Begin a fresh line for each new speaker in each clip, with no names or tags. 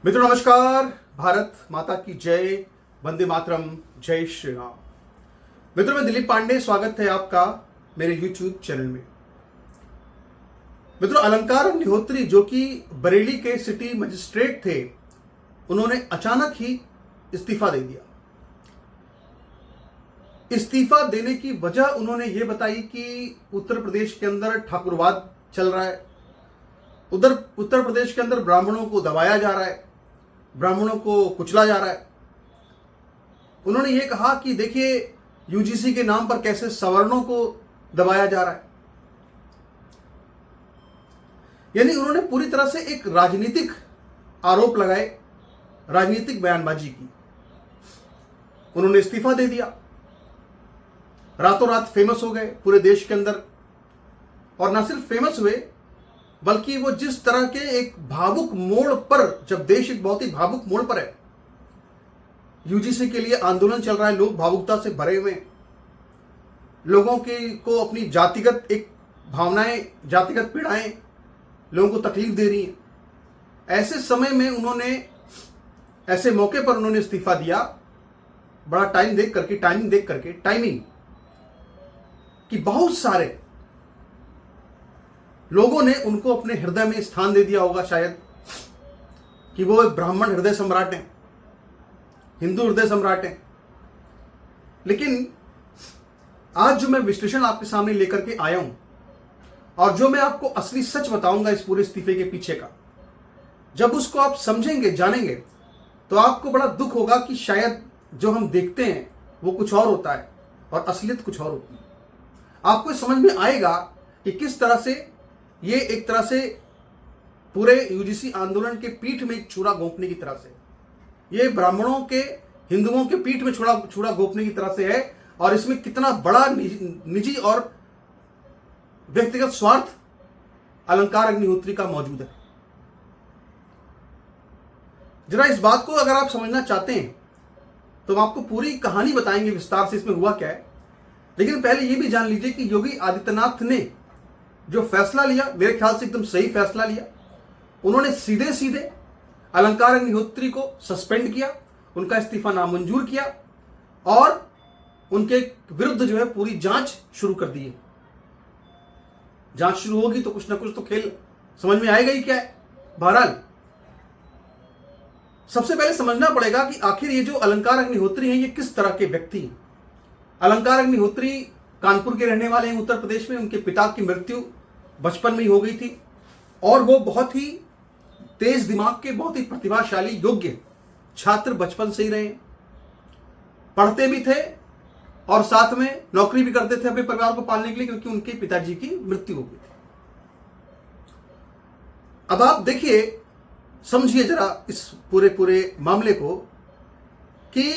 मित्रों नमस्कार। भारत माता की जय, वंदे मातरम, जय श्री राम। मित्रों मैं दिलीप पांडे, स्वागत है आपका मेरे YouTube चैनल में। मित्रों अलंकार अग्निहोत्री जो कि बरेली के सिटी मजिस्ट्रेट थे, उन्होंने अचानक ही इस्तीफा दे दिया। इस्तीफा देने की वजह उन्होंने ये बताई कि उत्तर प्रदेश के अंदर ठाकुरवाद चल रहा है, उधर उत्तर प्रदेश के अंदर ब्राह्मणों को दबाया जा रहा है, ब्राह्मणों को कुचला जा रहा है। उन्होंने ये कहा कि देखिए यूजीसी के नाम पर कैसे सवर्णों को दबाया जा रहा है। यानी उन्होंने पूरी तरह से एक राजनीतिक आरोप लगाए, राजनीतिक बयानबाजी की। उन्होंने इस्तीफा दे दिया, रातों रात फेमस हो गए पूरे देश के अंदर। और ना सिर्फ फेमस हुए बल्कि वो जिस तरह के एक भावुक मोड़ पर, जब देश एक बहुत ही भावुक मोड़ पर है, यूजीसी के लिए आंदोलन चल रहा है, लोग भावुकता से भरे हुए हैं, लोगों को अपनी जातिगत एक भावनाएं, जातिगत पीड़ाएं लोगों को तकलीफ दे रही हैं। ऐसे समय में उन्होंने, ऐसे मौके पर उन्होंने इस्तीफा दिया, बड़ा टाइमिंग देख करके कि बहुत सारे लोगों ने उनको अपने हृदय में स्थान दे दिया होगा, शायद कि वो एक ब्राह्मण हृदय सम्राट हैं, हिंदू हृदय सम्राट हैं। लेकिन आज जो मैं विश्लेषण आपके सामने लेकर के आया हूं और जो मैं आपको असली सच बताऊंगा इस पूरे इस्तीफे के पीछे का, जब उसको आप समझेंगे, जानेंगे, तो आपको बड़ा दुख होगा कि शायद जो हम देखते हैं वो कुछ और होता है और असलियत कुछ और होती है। आपको समझ में आएगा कि किस तरह से ये एक तरह से पूरे यूजीसी आंदोलन के पीठ में एक छुरा घोंपने की तरह से, ये ब्राह्मणों के, हिंदुओं के पीठ में छुरा घोंपने की तरह से है। और इसमें कितना बड़ा निजी और व्यक्तिगत स्वार्थ अलंकार अग्निहोत्री का मौजूद है। जरा इस बात को अगर आप समझना चाहते हैं तो हम आपको पूरी कहानी बताएंगे विस्तार से, इसमें हुआ क्या है। लेकिन पहले ये भी जान लीजिए कि योगी आदित्यनाथ ने जो फैसला लिया, मेरे ख्याल से एकदम सही फैसला लिया। उन्होंने सीधे सीधे अलंकार अग्निहोत्री को सस्पेंड किया, उनका इस्तीफा नामंजूर किया और उनके विरुद्ध जो है पूरी जांच शुरू कर दी है। जांच शुरू होगी तो कुछ ना कुछ तो खेल समझ में आएगा ही क्या है। बहरहाल सबसे पहले समझना पड़ेगा कि आखिर ये जो अलंकार अग्निहोत्री हैं ये किस तरह के व्यक्ति हैं। अलंकार अग्निहोत्री कानपुर के रहने वाले हैं, उत्तर प्रदेश में। उनके पिता की मृत्यु बचपन में ही हो गई थी और वो बहुत ही तेज दिमाग के, बहुत ही प्रतिभाशाली, योग्य छात्र बचपन से ही रहे। पढ़ते भी थे और साथ में नौकरी भी करते थे अपने परिवार को पालने के लिए, क्योंकि उनके पिताजी की मृत्यु हो गई थी। अब आप देखिए, समझिए जरा इस पूरे मामले को कि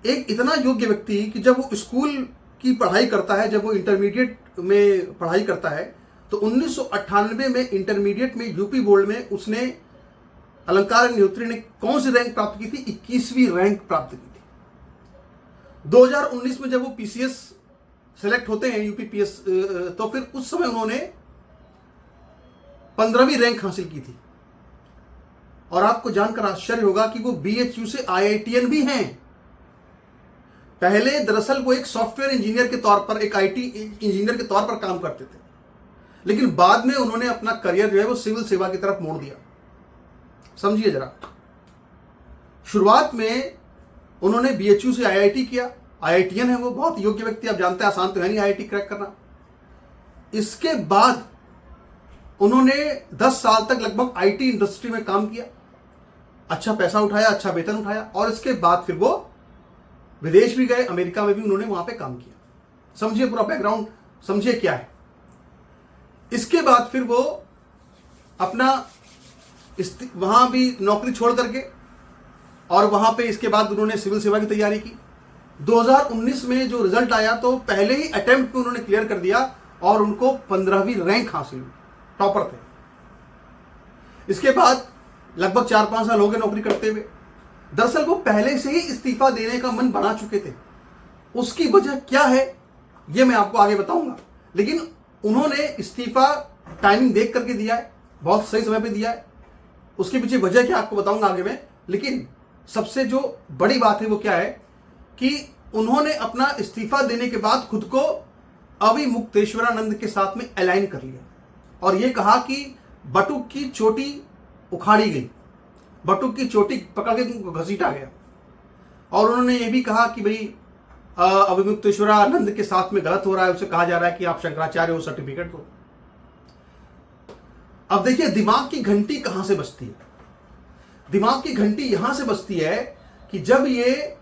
एक इतना योग्य व्यक्ति कि जब वो स्कूल की पढ़ाई करता है, जब वो इंटरमीडिएट में पढ़ाई करता है, तो 1998 में इंटरमीडिएट में यूपी बोर्ड में उसने, अलंकार अग्निहोत्री ने कौन सी रैंक प्राप्त की थी? 21वीं रैंक प्राप्त की थी। 2019 में जब वो पीसीएस सेलेक्ट होते हैं, यूपीपीएस, तो फिर उस समय उन्होंने 15वीं रैंक हासिल की थी। और आपको जानकर आश्चर्य होगा कि वो बीएचयू से आईआईटीएन भी हैं। पहले दरअसल वो एक सॉफ्टवेयर इंजीनियर के तौर पर, एक आईटी इंजीनियर के तौर पर काम करते थे, लेकिन बाद में उन्होंने अपना करियर जो है वो सिविल सेवा की तरफ मोड़ दिया। समझिए जरा, शुरुआत में उन्होंने बीएचयू से आईआईटी किया, आईआईटीएन है वो, बहुत योग्य व्यक्ति, आप जानते हैं आसान तो है नहीं आईआईटी क्रैक करना। इसके बाद उन्होंने 10 साल तक लगभग आईटी इंडस्ट्री में काम किया, अच्छा पैसा उठाया, अच्छा वेतन उठाया, और इसके बाद फिर वो विदेश भी गए, अमेरिका में भी उन्होंने वहां पे काम किया। समझिए पूरा बैकग्राउंड, समझिए क्या है। इसके बाद फिर वो अपना वहां भी नौकरी छोड़ करके, और वहां पे इसके बाद उन्होंने सिविल सेवा की तैयारी की। 2019 में जो रिजल्ट आया तो पहले ही अटेम्प्ट में उन्होंने क्लियर कर दिया और उनको 15वीं रैंक हासिल हुई, टॉपर थे। इसके बाद लगभग 4-5 साल हो गए नौकरी करते हुए। दरअसल वो पहले से ही इस्तीफा देने का मन बना चुके थे। उसकी वजह क्या है ये मैं आपको आगे बताऊंगा, लेकिन उन्होंने इस्तीफा टाइमिंग देख करके दिया है, बहुत सही समय पे दिया है। उसके पीछे वजह क्या आपको बताऊंगा आगे में। लेकिन सबसे जो बड़ी बात है वो क्या है कि उन्होंने अपना इस्तीफा देने के बाद खुद को अविमुक्तेश्वरानंद के साथ में अलाइन कर लिया और ये कहा कि बटुक की चोटी उखाड़ी गई, बटुक की चोटी पकड़ के उनको घसीटा गया। और उन्होंने ये भी कहा कि भाई अविमुक्तेश्वरानंद के साथ में गलत हो रहा है, उसे कहा जा रहा है कि आप शंकराचार्य हो, सर्टिफिकेट दो। अब देखिए दिमाग की घंटी कहां से बजती है। दिमाग की घंटी यहां से बजती है कि जब ये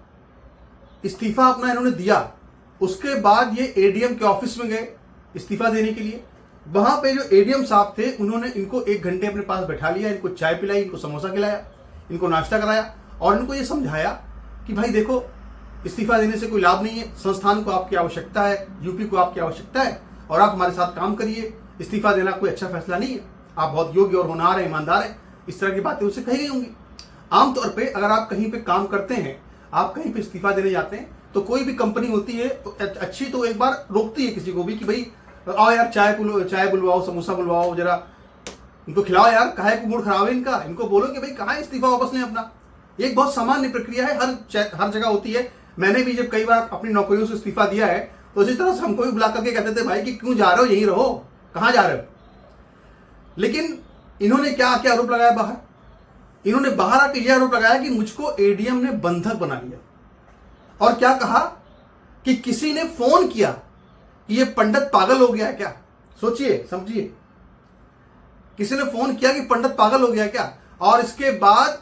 इस्तीफा अपना इन्होंने दिया, उसके बाद ये एडीएम के ऑफिस में गए इस्तीफा देने के लिए। वहां पे जो एडीएम साहब थे उन्होंने इनको 1 घंटे अपने पास बैठा लिया, इनको चाय पिलाई, इनको समोसा खिलाया, इनको नाश्ता कराया और इनको ये समझाया कि भाई देखो इस्तीफा देने से कोई लाभ नहीं है, संस्थान को आपकी आवश्यकता है, यूपी को आपकी आवश्यकता है और आप हमारे साथ काम करिए। इस्तीफा देना कोई अच्छा फैसला नहीं है, आप बहुत योग्य और होनहार है, ईमानदार है। इस तरह की बातें उससे कही गई होंगी। आमतौर पे अगर आप कहीं पे काम करते हैं, आप कहीं पे इस्तीफा देने जाते हैं, तो कोई भी कंपनी होती है तो अच्छी तो एक बार रोकती है किसी को भी कि भाई आओ यार चाय बुलवाओ, समोसा बुलवाओ, जरा इनको खिलाओ यार, काहे को मूड खराब है इनका, इनको बोलो कि भाई कहाँ इस्तीफा वापस लें अपना। ये एक बहुत सामान्य प्रक्रिया है, हर जगह होती है। मैंने भी जब कई बार अपनी नौकरियों से इस्तीफा दिया है तो इसी तरह से हमको भी बुला करके कहते थे भाई कि क्यों जा रहे हो, यहीं रहो, कहाँ जा रहे हो। लेकिन इन्होंने क्या क्या आरोप लगाया बाहर, इन्होंने बाहर आकर यह आरोप लगाया कि मुझको एडीएम ने बंधक बना लिया और क्या कहा कि किसी ने फोन किया कि ये पंडित पागल हो गया है क्या। सोचिए समझिए, किसी ने फोन किया कि पंडित पागल हो गया है क्या। और इसके बाद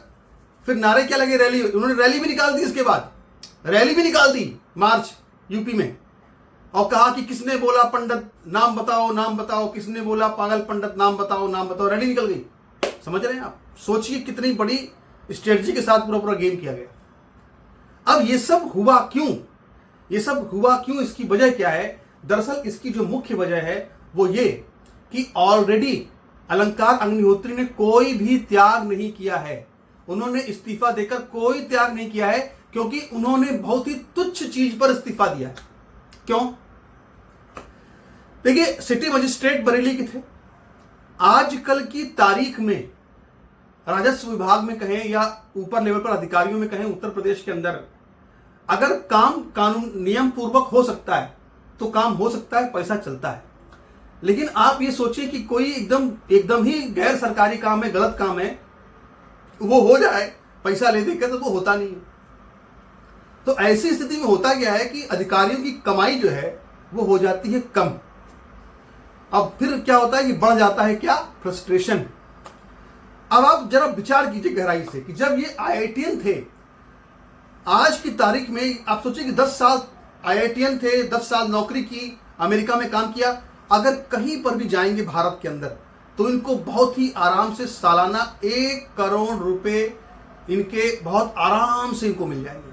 फिर नारे क्या लगे, रैली, उन्होंने रैली भी निकाल दी, इसके बाद रैली भी निकाल दी मार्च यूपी में और कहा कि किसने बोला पंडित नाम बताओ, नाम बताओ, किसने बोला पागल पंडित नाम बताओ, नाम बताओ, रैली निकल गई। समझ रहे हैं आप, सोचिए कितनी बड़ी स्ट्रेटजी के साथ पूरा पूरा गेम किया गया। अब ये सब हुआ क्यों, ये सब हुआ क्यों, इसकी वजह क्या है। दरअसल इसकी जो मुख्य वजह है वो ये कि ऑलरेडी अलंकार अग्निहोत्री ने कोई भी त्याग नहीं किया है। उन्होंने इस्तीफा देकर कोई त्याग नहीं किया है क्योंकि उन्होंने बहुत ही तुच्छ चीज पर इस्तीफा दिया है। क्यों? देखिए सिटी मजिस्ट्रेट बरेली के थे। आजकल की तारीख में राजस्व विभाग में कहें या ऊपर लेवल पर अधिकारियों में कहें, उत्तर प्रदेश के अंदर अगर काम कानून नियम पूर्वक हो सकता है तो काम हो सकता है, पैसा चलता है। लेकिन आप ये सोचिए कि कोई एकदम ही गैर सरकारी काम है, गलत काम है, वो हो जाए पैसा ले देकर, तो वो होता नहीं है। तो ऐसी स्थिति में होता क्या है कि अधिकारियों की कमाई जो है वो हो जाती है कम। अब फिर क्या होता है कि बढ़ जाता है क्या, फ्रस्ट्रेशन। अब आप जरा विचार कीजिए गहराई से कि जब ये आईआईटीएन थे, आज की तारीख में आप सोचिए कि 10 साल आईआईटीएन थे, 10 साल नौकरी की, अमेरिका में काम किया। अगर कहीं पर भी जाएंगे भारत के अंदर तो इनको बहुत ही आराम से सालाना 1 करोड़ रुपए इनके बहुत आराम से इनको मिल जाएंगे।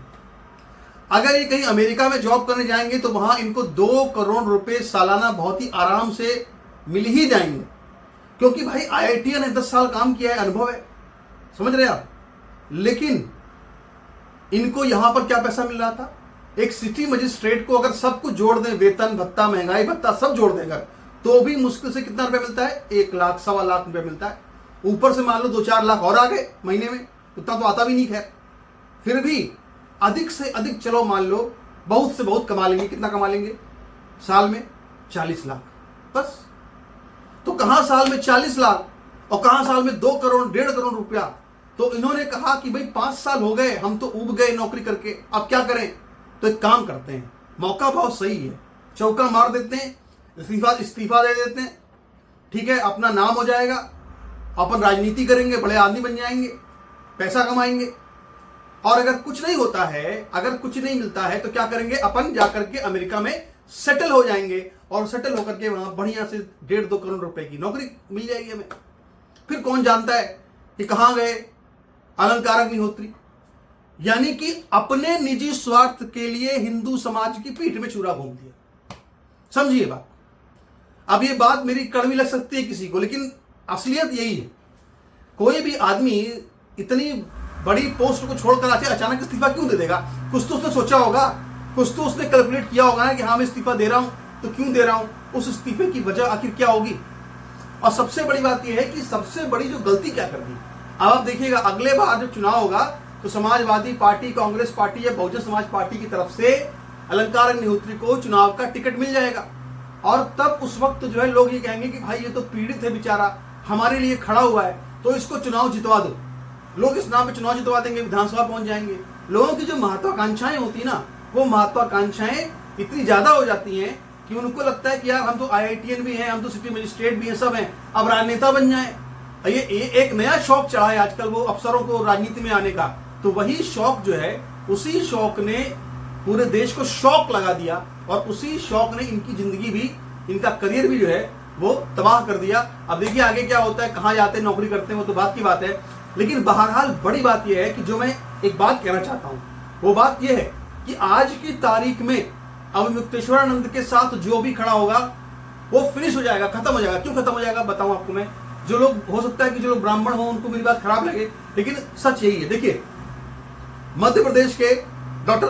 अगर ये कहीं अमेरिका में जॉब करने जाएंगे तो वहां इनको 2 करोड़ रुपए सालाना बहुत ही आराम से मिल ही जाएंगे, क्योंकि भाई आईआईटीएन ने 10 साल काम किया है, अनुभव है। समझ रहे आप। लेकिन इनको यहां पर क्या पैसा मिल रहा था, एक सिटी मजिस्ट्रेट को अगर सब कुछ जोड़ दें, वेतन भत्ता, महंगाई भत्ता सब जोड़ दें अगर, तो भी मुश्किल से कितना रुपया मिलता है, 1 लाख, 1.25 लाख रुपया मिलता है। ऊपर से मान लो 2-4 लाख और आ गए महीने में, उतना तो आता भी नहीं। खैर फिर भी अधिक से अधिक चलो मान लो बहुत से बहुत कमा लेंगे। कितना कमा लेंगे साल में? 40 लाख बस। तो कहां साल में 40 लाख और कहां साल में 2 करोड़ 1.5 करोड़ रुपया। तो इन्होंने कहा कि भाई 5 साल हो गए, हम तो उब गए नौकरी करके, अब क्या करें। तो एक काम करते हैं, मौका बहुत सही है, चौका मार देते हैं, इस्तीफा दे देते हैं, ठीक है, अपना नाम हो जाएगा, अपन राजनीति करेंगे, बड़े आदमी बन जाएंगे, पैसा कमाएंगे। और अगर कुछ नहीं होता है, अगर कुछ नहीं मिलता है, तो क्या करेंगे, अपन जाकर के अमेरिका में सेटल हो जाएंगे और सेटल होकर के वहां बढ़िया से 1.5-2 करोड़ रुपए की नौकरी मिल जाएगी हमें। फिर कौन जानता है कि कहां गए अलंकार अग्निहोत्री। यानी कि अपने निजी स्वार्थ के लिए हिंदू समाज की पीठ में छुरा घूम दिया। समझिए बात। अब ये बात मेरी कड़वी लग सकती है किसी को, लेकिन असलियत यही है। कोई भी आदमी इतनी बड़ी पोस्ट को छोड़कर अचानक इस्तीफा क्यों दे देगा? कुछ तो उसने सोचा होगा, कुछ तो उसने कैलकुलेट किया होगा ना कि हाँ मैं इस्तीफा दे रहा हूं, तो क्यों दे रहा हूं, उस इस्तीफे की वजह आखिर क्या होगी। और सबसे बड़ी बात यह है कि सबसे बड़ी जो गलती क्या कर दी, अब आप देखिएगा अगले बार जब चुनाव होगा तो समाजवादी पार्टी, कांग्रेस पार्टी या बहुजन समाज पार्टी की तरफ से अलंकार अग्निहोत्री को चुनाव का टिकट मिल जाएगा। और तब उस वक्त जो है लोग ये कहेंगे कि भाई ये तो पीड़ित है बेचारा, हमारे लिए खड़ा हुआ है, तो इसको चुनाव जितवा दो। लोग इस नाम पे चुनाव जितवा देंगे, विधानसभा पहुंच जाएंगे। लोगों की जो महत्वाकांक्षाएं होती है ना, वो महत्वाकांक्षाएं इतनी ज्यादा हो जाती हैं कि उनको लगता है कि यार हम तो IITN भी हैं, हम तो सिटी मजिस्ट्रेट भी हैं, सब हैं, अब राजनेता बन जाएं। ये एक नया शौक चढ़ा है आजकल वो अफसरों को राजनीति में आने का। तो वही शौक जो है, उसी शौक ने पूरे देश को शौक लगा दिया और उसी शौक ने इनकी जिंदगी भी, इनका करियर भी जो है वो तबाह कर दिया। अब देखिए आगे क्या होता है, कहाँ जाते हैं, नौकरी करते हैं, वो तो बात की बात है। लेकिन बहरहाल बड़ी बात यह है कि जो मैं एक बात कहना चाहता हूं, वो बात यह है कि आज की तारीख में अवमुक्तेश्वरानंद के साथ जो भी खड़ा होगा वो फिनिश हो जाएगा, खत्म हो जाएगा। क्यों खत्म हो जाएगा बताऊं आपको मैं। जो लोग, हो सकता है कि जो लोग ब्राह्मण हो उनको मेरी बात खराब लगे, लेकिन सच यही है। देखिए मध्य प्रदेश के डॉक्टर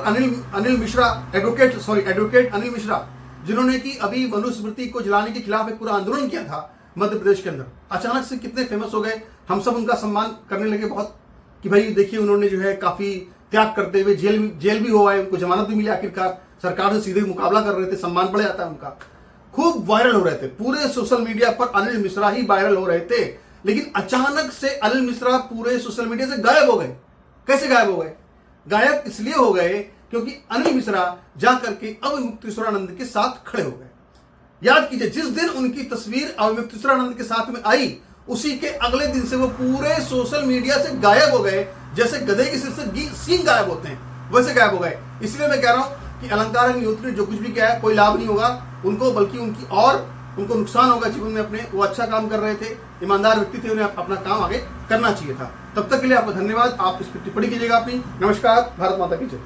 अनिल मिश्रा, एडवोकेट अनिल मिश्रा, जिन्होंने कि अभी मनुस्मृति को जलाने के खिलाफ एक पूरा आंदोलन किया था मध्य प्रदेश के अंदर, अचानक से कितने फेमस हो गए। हम सब उनका सम्मान करने लगे बहुत कि भाई देखिए उन्होंने जो है काफी त्याग करते हुए जेल भी हो आए, उनको जमानत भी मिली, आखिरकार सरकार से सीधे मुकाबला कर रहे थे, सम्मान बढ़ जाता है उनका। खूब वायरल हो रहे थे, पूरे सोशल मीडिया पर अनिल मिश्रा ही वायरल हो रहे थे। लेकिन अचानक से अनिल मिश्रा पूरे सोशल मीडिया से गायब हो गए। कैसे गायब हो गए? गायब इसलिए हो गए क्योंकि अनिल मिश्रा जाकर के अवमुक्तेश्वरानंद के साथ खड़े हो गए। याद कीजिए, जिस दिन उनकी तस्वीर अवमुक्तेश्वरानंद के साथ में आई, उसी के अगले दिन से वो पूरे सोशल मीडिया से गायब हो गए। जैसे गधे के सिर से सींग गायब होते हैं, वैसे गायब हो गए। इसलिए मैं कह रहा हूं कि अलंकार अग्निहोत्री ने जो कुछ भी किया है, कोई लाभ नहीं होगा उनको, बल्कि उनको नुकसान होगा जीवन में अपने। वो अच्छा काम कर रहे थे, ईमानदार व्यक्ति थे, उन्हें अपना काम आगे करना चाहिए था। तब तक के लिए आपको धन्यवाद। आप इस पर टिप्पणी कीजिएगा अपनी। नमस्कार, भारत माता की जय।